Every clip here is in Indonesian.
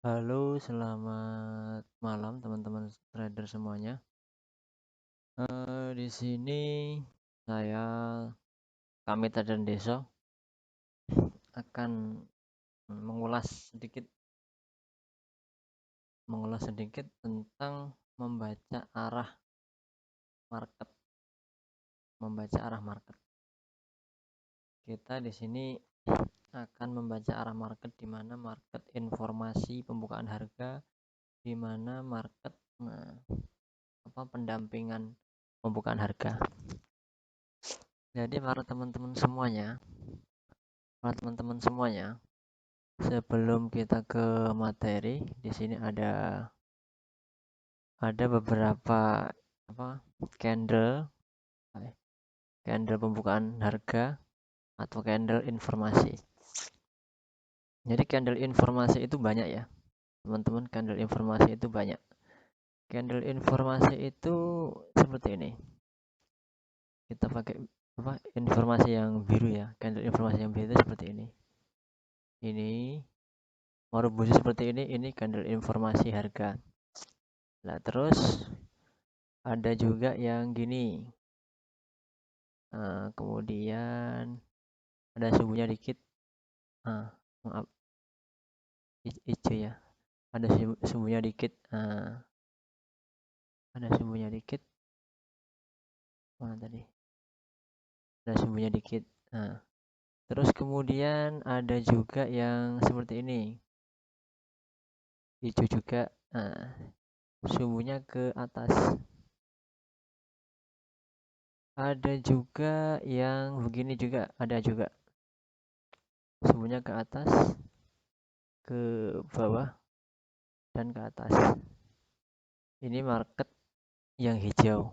Halo, selamat malam teman-teman trader semuanya. Di sini saya, kami trader Deso akan mengulas sedikit tentang market, membaca arah market. Kita di sini akan membaca arah market, di mana market informasi pembukaan harga, di mana market pendampingan pembukaan harga. Jadi para teman-teman semuanya, sebelum kita ke materi, di sini ada beberapa candle pembukaan harga atau candle informasi. Jadi candle informasi itu banyak ya, teman-teman. Candle informasi itu banyak. Candle informasi itu seperti ini. Kita pakai informasi yang biru ya. Candle informasi yang biru itu seperti ini. Ini Marubozu seperti ini candle informasi harga. Nah, terus ada juga yang gini. Kemudian ada subuhnya dikit. Maaf, hijau ya. Ada subuhnya dikit. Ada subuhnya dikit. Mana tadi? Ada subuhnya dikit. Terus kemudian ada juga yang seperti ini. Hijau juga. Subuhnya ke atas. Ada juga yang begini juga, ada juga. Subuhnya ke atas, ke bawah, dan ke atas. Ini market yang hijau.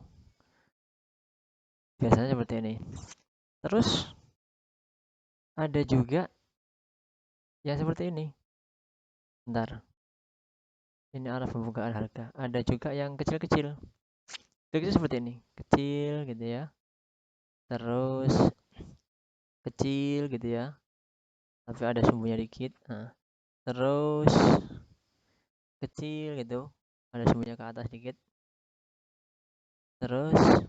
Biasanya seperti ini. Terus ada juga yang seperti ini. Bentar. Ini arah pembukaan harga. Ada juga yang kecil-kecil. Kecil seperti ini. Kecil gitu ya. Terus kecil gitu ya. Tapi ada sumbunya dikit. Terus kecil gitu. Ada sumbunya ke atas dikit. Terus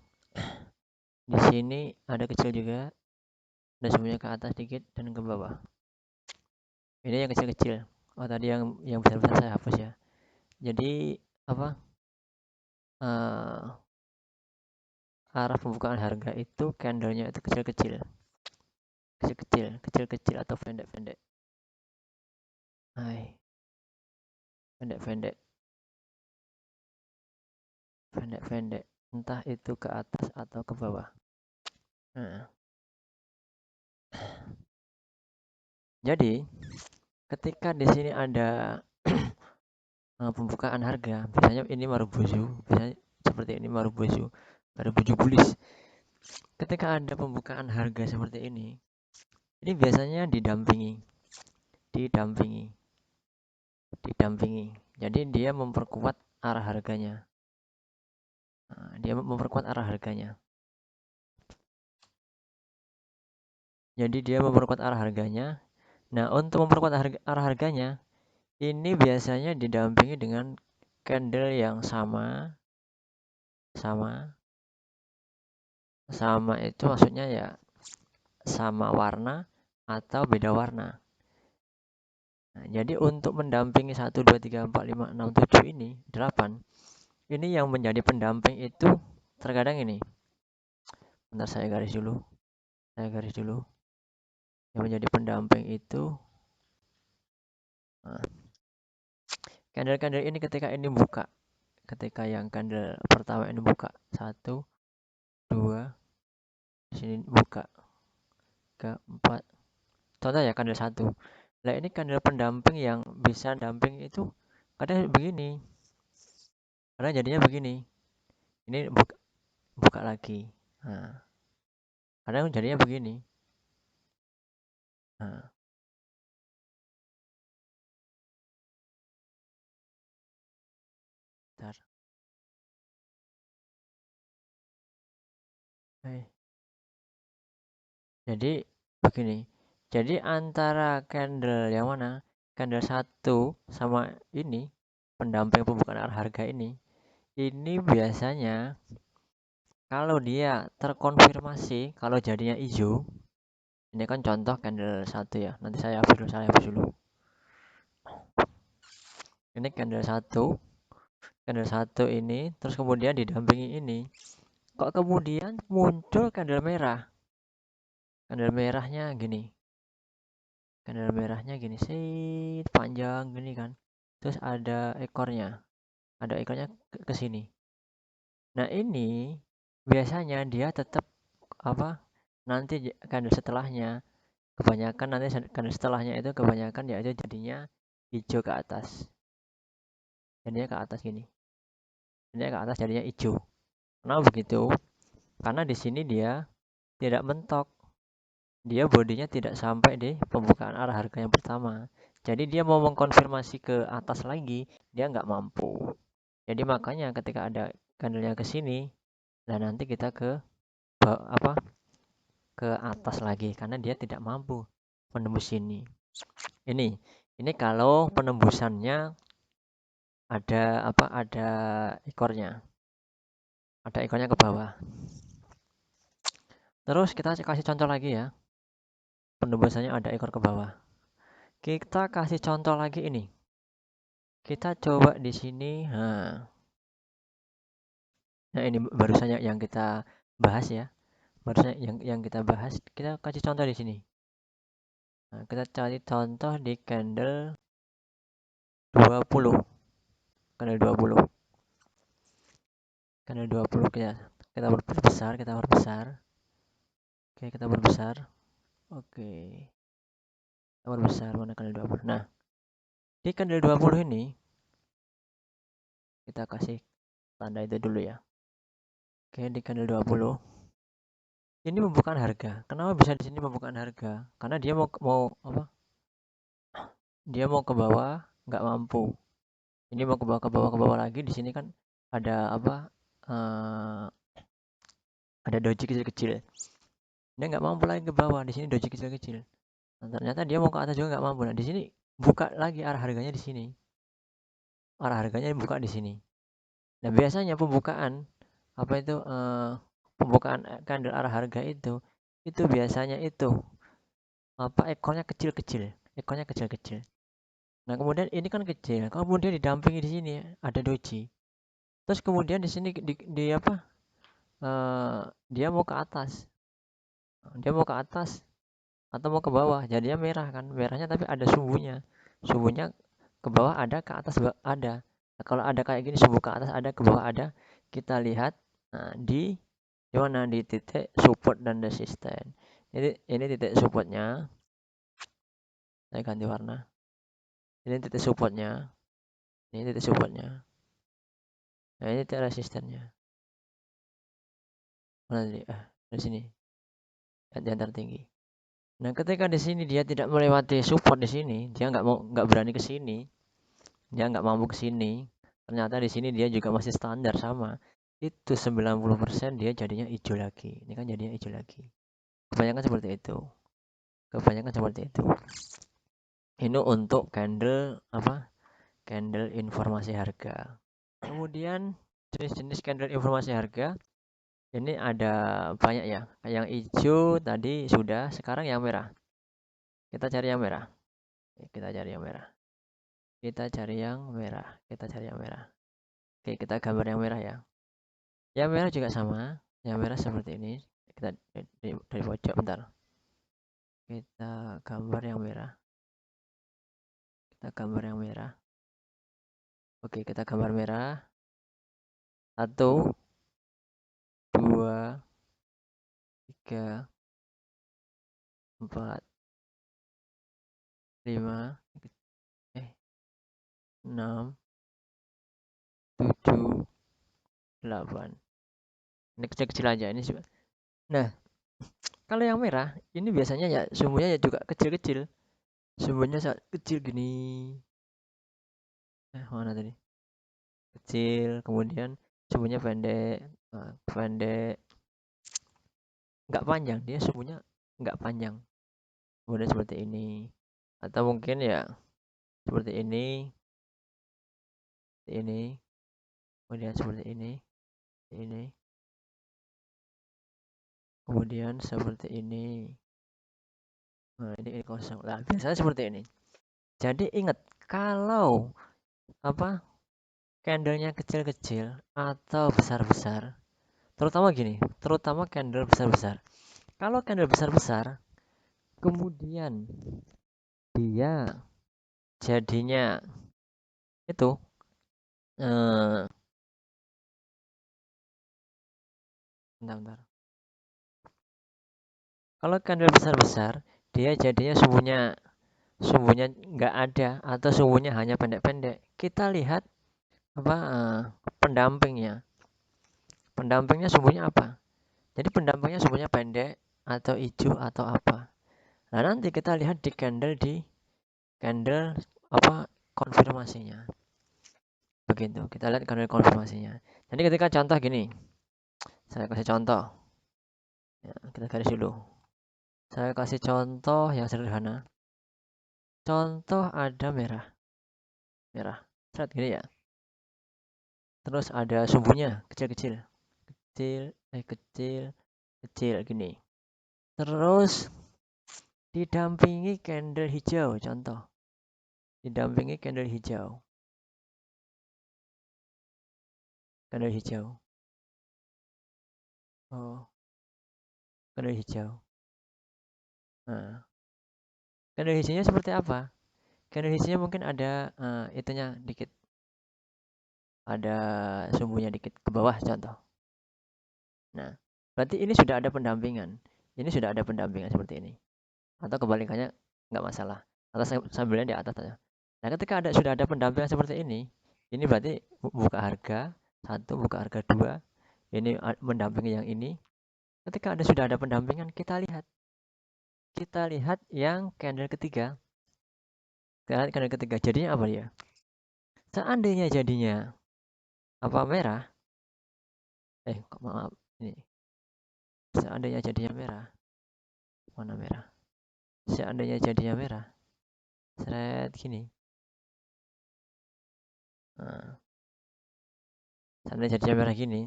di sini ada kecil juga. Ada sumbunya ke atas dikit dan ke bawah. Ini yang kecil-kecil. Oh, tadi yang besar-besar saya hapus ya. Jadi uh, arah pembukaan harga itu candlenya itu kecil-kecil atau pendek-pendek. Pendek-pendek, entah itu ke atas atau ke bawah. Jadi ketika di sini ada pembukaan harga, biasanya ini Marubozu, biasanya seperti ini Marubozu bullish. Ketika ada pembukaan harga seperti ini biasanya didampingi. Jadi dia memperkuat arah harganya. Nah, untuk memperkuat arah harganya, ini biasanya didampingi dengan candle yang sama itu maksudnya ya sama warna atau beda warna. Nah, jadi untuk mendampingi 1, 2, 3, 4, 5, 6, 7 ini 8, ini yang menjadi pendamping itu terkadang ini. Bentar, saya garis dulu. Yang menjadi pendamping itu candle-candle ini ketika yang candle pertama ini buka 1, 2, di sini buka 3, 4. Contoh ya candle 1. Nah, ini candle pendamping yang bisa damping itu kadang begini. Kadang jadinya begini. Ini buka lagi. Kadang jadinya begini. Bentar. Jadi begini. Jadi antara candle yang mana? candle 1 sama ini pendamping pembukaan arah harga ini biasanya kalau dia terkonfirmasi kalau jadinya hijau, ini kan contoh candle 1 ya, nanti saya hapus dulu. Ini candle satu ini, terus kemudian didampingi ini. Kok kemudian muncul candle merah? Candle merahnya gini. Candle merahnya gini, sih panjang gini kan. Terus ada ekornya. Ada ekornya ke sini. Nah, ini biasanya dia tetap apa? Nanti candle setelahnya kebanyakan nanti candle setelahnya itu kebanyakan ya itu jadinya hijau ke atas. Jadinya ke atas gini. Jadinya ke atas jadinya hijau. Kenapa begitu? Karena di sini dia tidak mentok. Dia bodinya tidak sampai di pembukaan arah harga yang pertama. Jadi dia mau mengkonfirmasi ke atas lagi, dia nggak mampu. Jadi makanya ketika ada candlenya ke sini, dan nanti kita ke apa ke atas lagi karena dia tidak mampu menembus sini. Ini kalau penembusannya ada apa? Ada ekornya. Ada ekornya ke bawah. Terus kita kasih contoh lagi ya. Penembusannya ada ekor ke bawah. Kita kasih contoh lagi ini. Kita coba di sini. Nah, ini barusan yang kita bahas ya. Barusan yang kita bahas, kita kasih contoh di sini. Nah, kita cari contoh di candle 20. Candle 20. Candle 20 kita perbesar, kita perbesar. Oke, kita perbesar. Oke. Kita perbesar mana candle 20. Nah, di candle 20 ini kita kasih tanda itu dulu ya. Oke, di candle 20 ini pembukaan harga. Kenapa bisa di sini pembukaan harga? Karena dia mau apa? Dia mau ke bawah, nggak mampu. Ini mau ke bawah lagi. Di sini kan ada apa? Uh, ada doji kecil-kecil. Dia nggak mampu lagi ke bawah. Di sini doji kecil-kecil. Nah, ternyata dia mau ke atas juga nggak mampu. Nah, di sini buka lagi arah harganya di sini. Arah harganya buka di sini. Nah, biasanya pembukaan apa itu pembukaan candle arah harga itu biasanya itu apa ekornya kecil-kecil. Ekornya kecil-kecil. Nah, kemudian ini kan kecil. Kemudian didampingi di sini ada doji. Terus kemudian di sini di apa? Dia mau ke atas. Dia mau ke atas atau mau ke bawah. Jadinya merah kan. Merahnya tapi ada sumbunya. Sumbunya ke bawah ada, ke atas ada. Nah, kalau ada kayak gini sumbu ke atas ada, ke bawah ada, kita lihat di mana di titik support dan resisten. Ini titik supportnya. Saya ganti warna. Ini titik supportnya. Ini titik supportnya. Nah, ini titik resistennya. Mana tadi? Di sini. Yang tertinggi. Nah, ketika di sini dia tidak melewati support di sini, dia nggak berani ke sini, dia nggak mampu ke sini. Ternyata di sini dia juga masih standar sama. Itu 90% dia jadinya hijau lagi. Ini kan jadinya hijau lagi. Kebanyakan seperti itu. Kebanyakan seperti itu. Ini untuk candle apa? Candle informasi harga. Kemudian jenis-jenis candle informasi harga ini ada banyak ya. Yang hijau tadi sudah, sekarang yang merah. Kita cari yang merah. Kita cari yang merah. Kita cari yang merah. Kita cari yang merah. Oke, kita gambar yang merah ya. Yang merah juga sama. Yang merah seperti ini. Kita dari pojok bentar. Kita gambar yang merah. Kita gambar yang merah. Oke, kita gambar merah. 1, 2, 3, 4, 5, 6, 7, 8. Ini kecil-kecil aja ini. Nah, kalau yang merah ini biasanya ya sumbunya ya juga kecil-kecil. Sumbunya kecil gini. Mana tadi? Kecil, kemudian sumbunya pendek, pendek, nggak panjang. Dia sumbunya nggak panjang. Kemudian seperti ini. Atau mungkin ya seperti ini, kemudian seperti ini, kemudian seperti ini. Nah, ini kosong. Nah, biasanya seperti ini. Jadi ingat, kalau apa candlenya kecil-kecil atau besar-besar, terutama candle besar-besar. Kalau candle besar-besar, kemudian dia jadinya itu eh bentar. Kalau candle besar-besar, dia jadinya sumbunya nggak ada atau sumbunya hanya pendek-pendek. Kita lihat apa pendampingnya. Pendampingnya sumbunya apa? Jadi pendampingnya sumbunya pendek atau hijau atau apa. Nah, nanti kita lihat di candle apa konfirmasinya. Begitu. Kita lihat candle konfirmasinya. Jadi ketika contoh gini, saya kasih contoh. Ya, kita garis dulu. Saya kasih contoh yang sederhana. Contoh ada merah. Merah. Seret gini ya. Terus ada sumbunya kecil-kecil. Kecil, kecil gini. Terus didampingi candle hijau, contoh. Didampingi candle hijau. Candle hijau. Oh, candle hijau. Nah, candle hijaunya seperti apa? Candle hijaunya mungkin ada itunya dikit. Ada sumbunya dikit ke bawah, contoh. Nah, berarti ini sudah ada pendampingan. Ini sudah ada pendampingan seperti ini. Atau kebalikannya nggak masalah. Atau sambilnya di atas saja. Nah, ketika sudah ada pendampingan seperti ini berarti buka harga satu, buka harga dua. Ini mendampingi yang ini. Ketika sudah ada pendampingan, kita lihat yang candle ketiga. Kita lihat candle ketiga. Jadinya apa dia? Seandainya jadinya apa merah? Maaf ini. Seandainya jadinya merah, mana merah? Seandainya jadinya merah, seret gini. Nah, seandainya jadinya merah gini,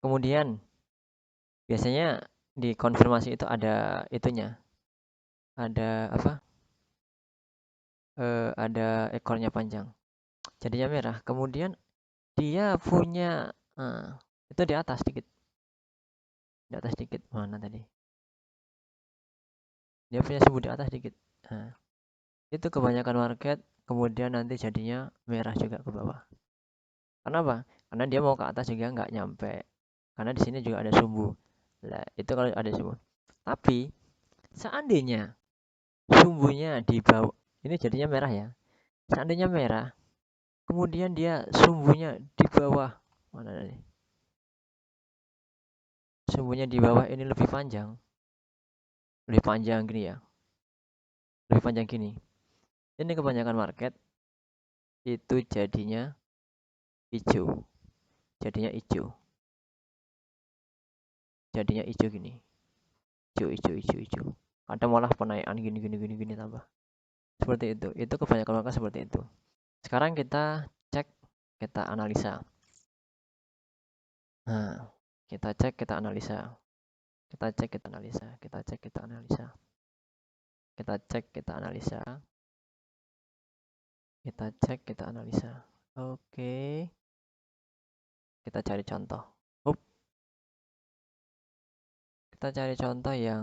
kemudian biasanya di konfirmasi itu ada itunya, ada apa? Ada ekornya panjang. Jadinya merah. Kemudian dia punya itu di atas dikit, mana tadi? Dia punya sumbu di atas dikit. Nah, itu kebanyakan market, kemudian nanti jadinya merah juga ke bawah. Kenapa? Karena dia mau ke atas juga nggak nyampe. Karena di sini juga ada sumbu. Lah, itu kalau ada sumbu. Tapi seandainya sumbunya di bawah, ini jadinya merah ya. Seandainya merah, kemudian dia sumbunya di bawah. Mana tadi? Sumbunya di bawah ini lebih panjang. Lebih panjang gini ya. Lebih panjang gini. Ini kebanyakan market itu jadinya hijau. Jadinya hijau. Jadinya hijau gini. Hijau. Ada malah penaikan gini tambah. Seperti itu kebanyakan market seperti itu. Sekarang kita cek, kita analisa. Nah, kita cek, kita analisa. Kita cek, kita analisa. Kita cek, kita analisa. Kita cek, kita analisa. Kita cek, kita analisa. Oke. Kita cari contoh. Kita cari contoh yang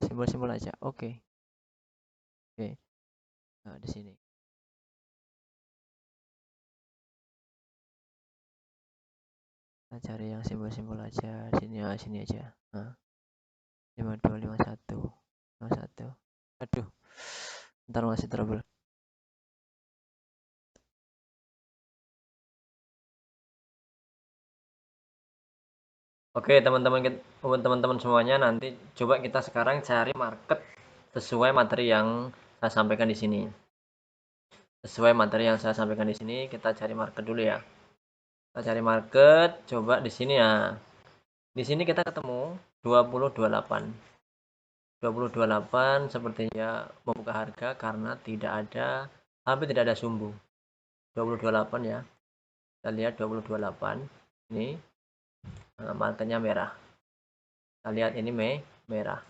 simbol-simbol aja. Oke. Nah, di sini. Kita cari yang simbol-simbol aja. Sini aja. Nah, 5251. 51. Aduh. Ntar masih trouble. Oke, teman-teman semuanya, nanti coba kita sekarang cari market sesuai materi yang saya sampaikan di sini. Sesuai materi yang saya sampaikan di sini, kita cari market dulu ya. Kita cari market, coba di sini ya. Di sini kita ketemu 2028. 2028 sepertinya membuka harga karena tidak ada hampir tidak ada sumbu. 2028 ya, kita lihat 2028 ini markernya merah. Kita lihat ini merah.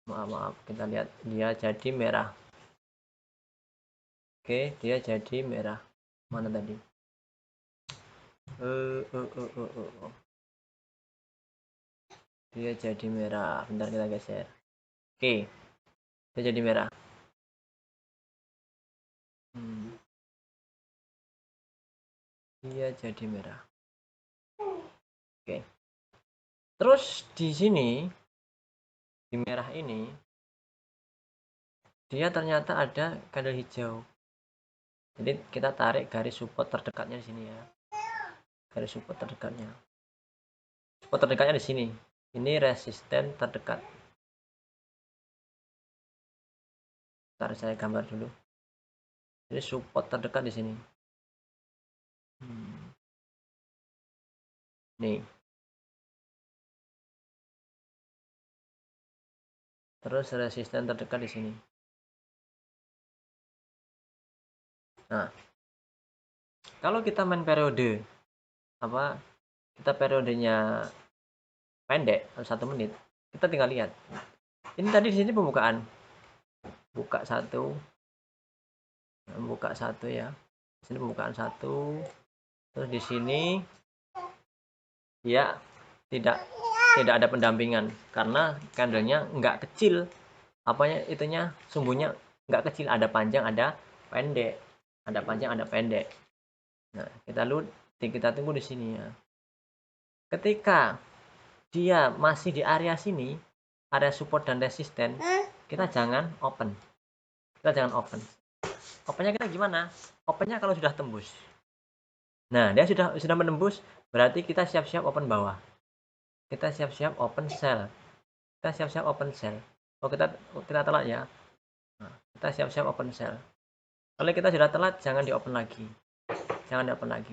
Maaf, kita lihat dia jadi merah. Oke, dia jadi merah. Mana tadi? Dia jadi merah. Bentar, kita geser. Oke, dia jadi merah. Dia jadi merah. Oke. Terus di sini di merah ini dia ternyata ada candle hijau. Jadi kita tarik garis support terdekatnya di sini ya. Garis support terdekatnya. Support terdekatnya di sini. Ini resisten terdekat. Ntar saya gambar dulu. Jadi support terdekat di sini. Nih. Terus resisten terdekat di sini. Nah, kalau kita main periode kita periodenya pendek 1 menit, kita tinggal lihat. Ini tadi di sini pembukaan. Buka satu ya. Di sini pembukaan 1. Terus di sini dia tidak ada pendampingan karena candlenya nggak kecil. Sumbunya nggak kecil, ada panjang ada pendek. Ada panjang ada pendek. Nah, kita tunggu di sini ya. Ketika dia masih di area sini, area support dan resisten, kita jangan open. Opennya kita gimana? Opennya kalau sudah tembus. Nah, dia sudah menembus, berarti kita siap-siap open bawah. Kita siap-siap open sell. Oh, kita telat ya. Nah, kita siap-siap open sell. Kalau kita sudah telat, jangan di open lagi.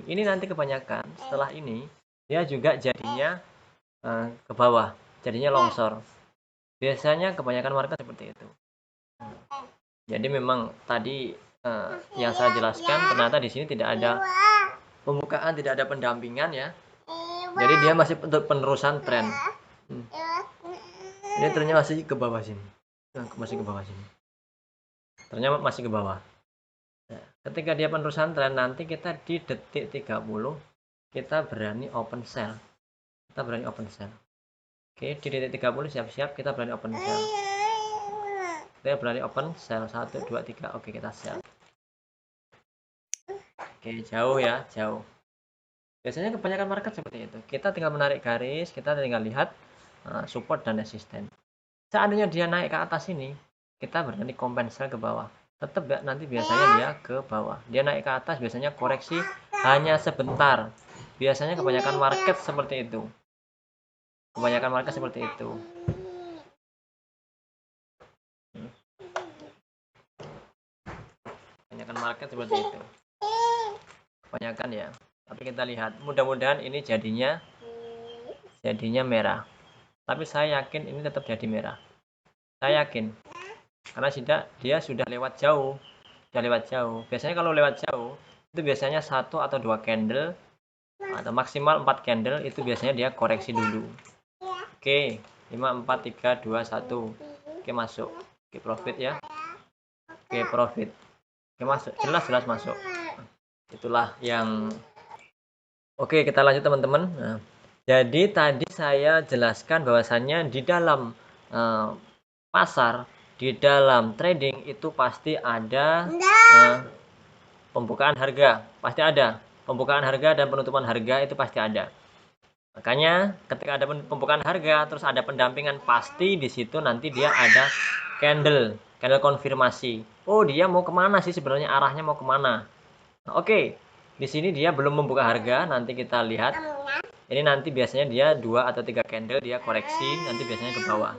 Ini nanti kebanyakan setelah ini dia juga jadinya ke bawah, jadinya longsor. Biasanya kebanyakan market seperti itu. Jadi memang tadi yang saya jelaskan, ternyata di sini tidak ada pembukaan, tidak ada pendampingan ya. Jadi dia masih untuk penerusan tren. Ini trennya masih ke bawah sini. Trennya masih ke bawah. Nah, ketika dia penerusan tren, nanti kita di detik 30 kita berani open sell. Oke, di detik 30 siap-siap kita berani open sell. 1, 2, 3. Oke, kita sell. Oke, jauh ya, jauh. Biasanya kebanyakan market seperti itu. Kita tinggal menarik garis, kita tinggal lihat support dan resisten. Seandainya dia naik ke atas ini, kita berani compensate ke bawah. Tetap nanti biasanya dia ke bawah. Dia naik ke atas biasanya koreksi hanya sebentar. Biasanya kebanyakan market seperti itu. Kebanyakan ya. Tapi kita lihat, mudah-mudahan ini jadinya merah. Tapi saya yakin ini tetap jadi merah. Saya yakin. Karena dia sudah lewat jauh. Biasanya kalau lewat jauh itu biasanya 1 atau 2 candle atau maksimal 4 candle itu biasanya dia koreksi dulu. Oke, 5 4 3 2 1. Oke, masuk. Oke, profit ya. Oke, profit. Oke, masuk. Jelas masuk. Itulah yang Oke, kita lanjut teman-teman. Nah, jadi tadi saya jelaskan bahwasannya di dalam pasar, di dalam trading itu pasti ada pembukaan harga, pembukaan harga dan penutupan harga itu pasti ada. Makanya ketika ada pembukaan harga terus ada pendampingan, pasti di situ nanti dia ada candle konfirmasi. Oh, dia mau kemana sih sebenarnya, arahnya mau kemana? Nah, oke, di sini dia belum membuka harga, nanti kita lihat. Ini nanti biasanya dia 2 atau 3 candle dia koreksi, nanti biasanya ke bawah.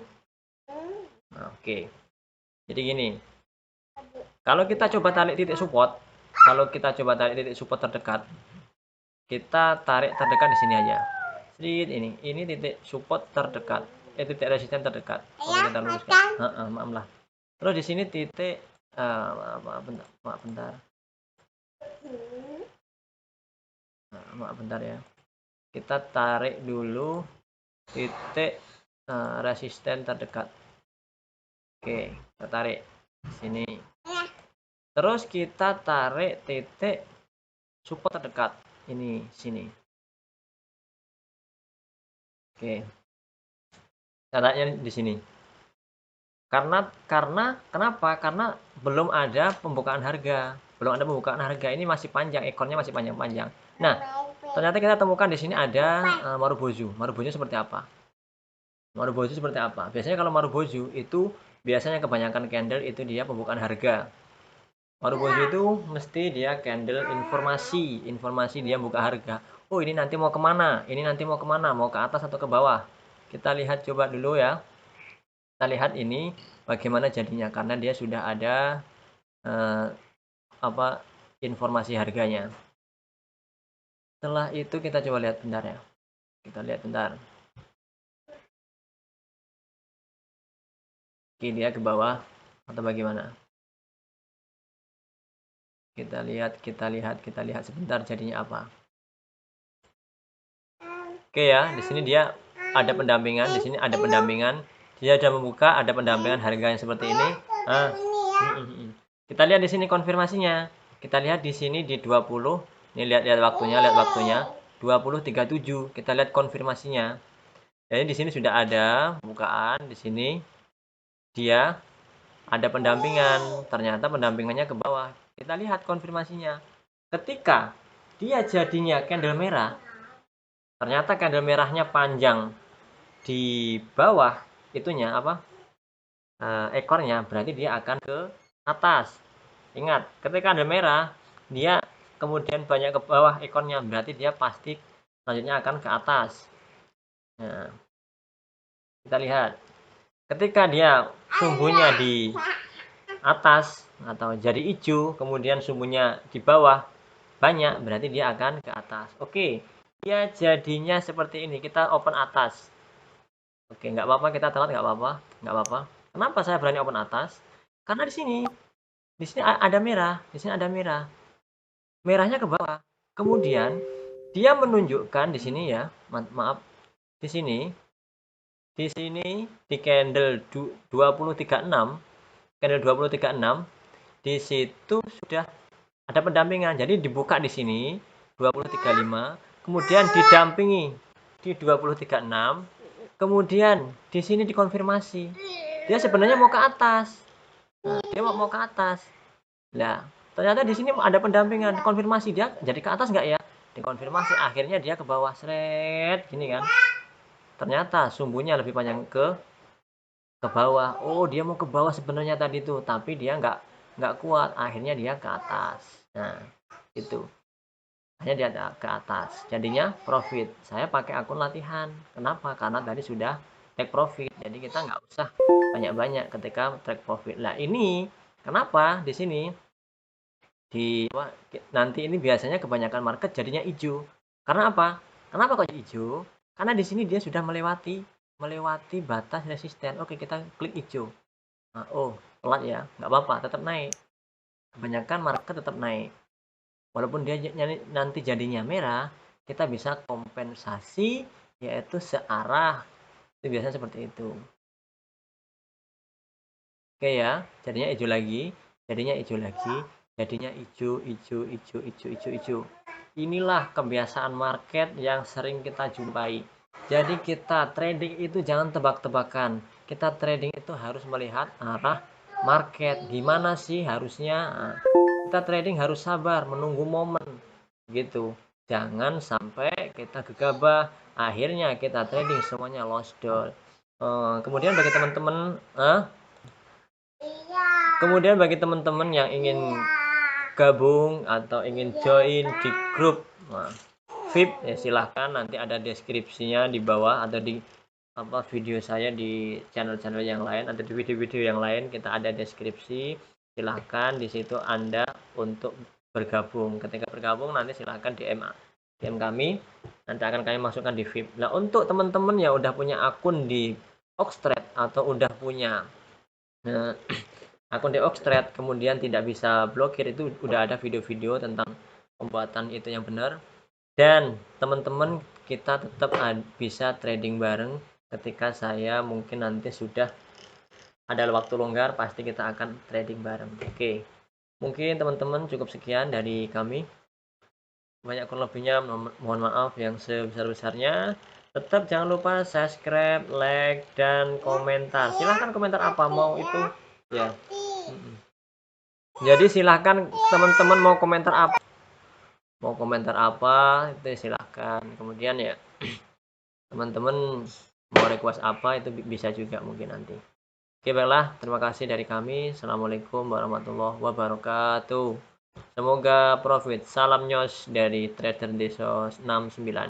Nah, oke. Jadi gini, kalau kita coba tarik titik support terdekat, kita tarik terdekat di sini aja. Ini titik support terdekat, titik resisten terdekat. Oke, kita luruskan. Maaf lah. Terus di sini titik maaf bentar. Maaf bentar ya. Kita tarik dulu titik resisten terdekat. Oke, kita tarik sini. Terus kita tarik titik support terdekat ini sini. Oke. Caranya di sini. Karena kenapa? Karena belum ada pembukaan harga. Belum ada pembukaan harga. Ini masih panjang, ekornya masih panjang-panjang. Nah, ternyata kita temukan di sini ada Marubozu. Marubozu seperti apa? Marubozu seperti apa? Biasanya kalau Marubozu itu biasanya kebanyakan candle itu dia pembukaan harga. Marubozu itu mesti dia candle informasi dia buka harga. Oh ini nanti mau kemana? Ini nanti mau kemana? Mau ke atas atau ke bawah? Kita lihat coba dulu ya. Kita lihat ini bagaimana jadinya karena dia sudah ada informasi harganya. Setelah itu kita coba lihat bentar ya. Kita lihat bentar. Oke, dia ke bawah atau bagaimana? Kita lihat sebentar jadinya apa. Oke ya, di sini dia ada pendampingan, di sini ada pendampingan. Dia sudah membuka, ada pendampingan harga yang seperti ini. Kita lihat di sini konfirmasinya. Kita lihat di sini di 20. Ini lihat waktunya, 20.37. Kita lihat konfirmasinya. Jadi di sini sudah ada pembukaan, di sini dia ada pendampingan. Ternyata pendampingannya ke bawah. Kita lihat konfirmasinya. Ketika dia jadinya candle merah, ternyata candle merahnya panjang di bawah itunya ekornya, berarti dia akan ke atas. Ingat, ketika candle merah dia kemudian banyak ke bawah ekornya, berarti dia pasti selanjutnya akan ke atas. Nah, kita lihat ketika dia sumbunya di atas atau jadi hijau, kemudian sumbunya di bawah banyak, berarti dia akan ke atas. Oke, dia jadinya seperti ini. Kita open atas. Oke, nggak apa-apa, kita telat nggak apa-apa. Kenapa saya berani open atas? Karena di sini ada merah, di sini ada merah. Merahnya ke bawah. Kemudian dia menunjukkan di sini ya, maaf, di sini di candle 2036, candle 2036 di situ sudah ada pendampingan. Jadi dibuka di sini 2035, kemudian didampingi di 2036, kemudian di sini dikonfirmasi. Dia sebenarnya mau ke atas. Nah, dia mau ke atas. Nah, ternyata di sini ada pendampingan, konfirmasi dia jadi ke atas nggak ya? Dikonfirmasi, akhirnya dia ke bawah seret gini kan. Ternyata sumbunya lebih panjang ke bawah. Oh, dia mau ke bawah sebenarnya tadi tuh, tapi dia nggak kuat, akhirnya dia ke atas. Nah, itu. Hanya dia ke atas. Jadinya profit. Saya pakai akun latihan. Kenapa? Karena tadi sudah take profit. Jadi kita nggak usah banyak-banyak ketika take profit. Nah, ini kenapa di sini nanti ini biasanya kebanyakan market jadinya hijau. Karena apa? Kenapa kok hijau? Karena di sini dia sudah melewati batas resisten. Oke, kita klik hijau. Nah, oh, pelat ya. Nggak apa-apa, tetap naik. Kebanyakan market tetap naik. Walaupun dia nanti jadinya merah, kita bisa kompensasi yaitu searah. Itu biasanya seperti itu. Oke ya, jadinya hijau lagi, jadinya hijau lagi, jadinya hijau. Inilah kebiasaan market yang sering kita jumpai. Jadi kita trading itu jangan tebak-tebakan. Kita trading itu harus melihat arah market. Gimana sih harusnya? Nah, kita trading harus sabar, menunggu momen. Gitu. Jangan sampai kita gegabah. Akhirnya kita trading semuanya lost doll. Kemudian bagi teman-teman, yang ingin gabung atau ingin join di grup VIP ya silahkan, nanti ada deskripsinya di bawah atau di video saya di channel-channel yang lain atau di video-video yang lain, kita ada deskripsi, silahkan di situ Anda untuk bergabung. Ketika bergabung nanti silahkan DM kami, nanti akan kami masukkan di VIP. Nah, untuk teman-teman yang udah punya akun di Oxtrade atau udah punya akun Deoxtrade kemudian tidak bisa blokir, itu udah ada video-video tentang pembuatan itu yang benar. Dan teman-teman kita tetap bisa trading bareng ketika saya mungkin nanti sudah ada waktu longgar, pasti kita akan trading bareng. Oke, mungkin teman-teman cukup sekian dari kami. Banyak kurang lebihnya mohon maaf yang sebesar-besarnya. Tetap jangan lupa subscribe, like, dan komentar. Silahkan komentar apa mau itu ya. Jadi silahkan teman-teman mau komentar apa, itu silahkan. Kemudian ya teman-teman mau request apa itu bisa juga mungkin nanti. Oke, baiklah, terima kasih dari kami. Assalamualaikum warahmatullahi wabarakatuh. Semoga profit. Salam nyos dari Trader Deso 69.